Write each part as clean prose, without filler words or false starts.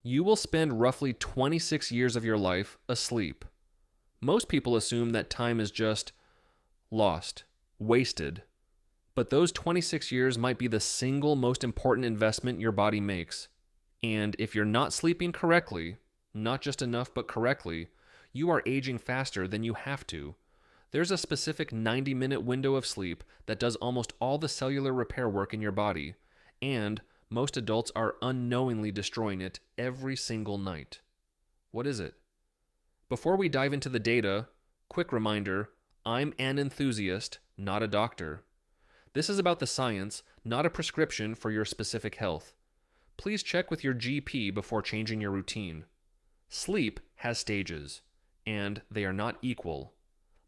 You will spend roughly 26 years of your life asleep. Most people assume that time is just lost, wasted. But those 26 years might be the single most important investment your body makes. And if you're not sleeping correctly, not just enough but correctly, you are aging faster than you have to. There's a specific 90-minute window of sleep that does almost all the cellular repair work in your body, and most adults are unknowingly destroying it every single night. What is it? Before we dive into the data, quick reminder, I'm an enthusiast, not a doctor. This is about the science, not a prescription for your specific health. Please check with your GP before changing your routine. Sleep has stages, and they are not equal.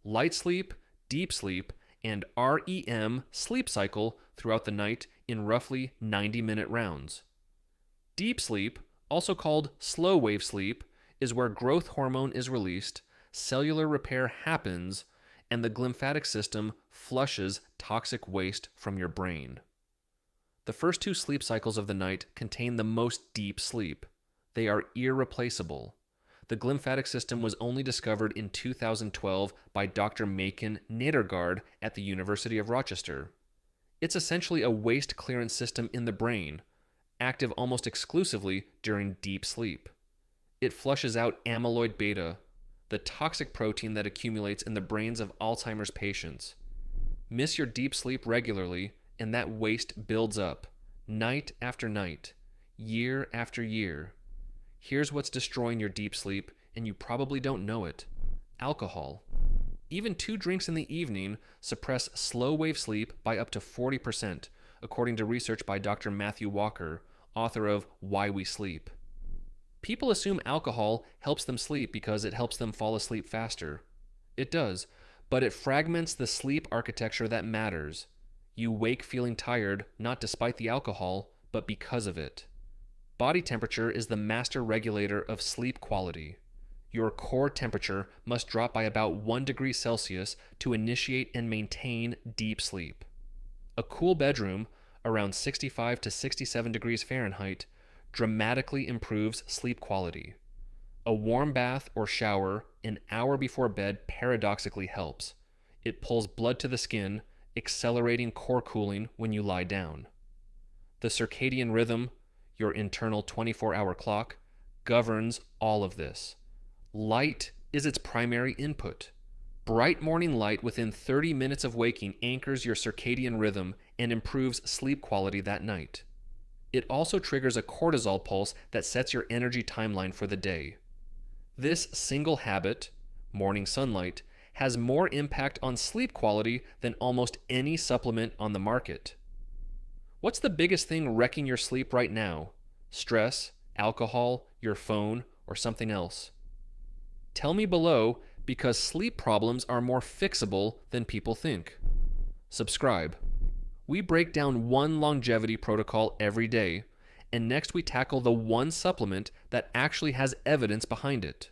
Light sleep, deep sleep, and REM sleep cycle throughout the night in roughly 90-minute rounds. Deep sleep, also called slow wave sleep, is where growth hormone is released, cellular repair happens, and the glymphatic system flushes toxic waste from your brain. The first two sleep cycles of the night contain the most deep sleep. They are irreplaceable. The glymphatic system was only discovered in 2012 by Dr. Maiken Nedergaard at the University of Rochester. It's essentially a waste clearance system in the brain, active almost exclusively during deep sleep. It flushes out amyloid beta, the toxic protein that accumulates in the brains of Alzheimer's patients. Miss your deep sleep regularly, and that waste builds up, night after night, year after year. Here's what's destroying your deep sleep, and you probably don't know it: alcohol. Even 2 drinks in the evening suppress slow wave sleep by up to 40%, according to research by Dr. Matthew Walker, author of Why We Sleep. People assume alcohol helps them sleep because it helps them fall asleep faster. It does, but it fragments the sleep architecture that matters. You wake feeling tired, not despite the alcohol, but because of it. Body temperature is the master regulator of sleep quality. Your core temperature must drop by about 1 degree Celsius to initiate and maintain deep sleep. A cool bedroom, around 65 to 67 degrees Fahrenheit, dramatically improves sleep quality. A warm bath or shower an hour before bed paradoxically helps. It pulls blood to the skin, accelerating core cooling when you lie down. The circadian rhythm, your internal 24-hour clock, governs all of this. Light is its primary input. Bright morning light within 30 minutes of waking anchors your circadian rhythm and improves sleep quality that night. It also triggers a cortisol pulse that sets your energy timeline for the day. This single habit, morning sunlight, has more impact on sleep quality than almost any supplement on the market. What's the biggest thing wrecking your sleep right now? Stress, alcohol, your phone, or something else? Tell me below, because sleep problems are more fixable than people think. Subscribe. We break down one longevity protocol every day, and next we tackle the one supplement that actually has evidence behind it.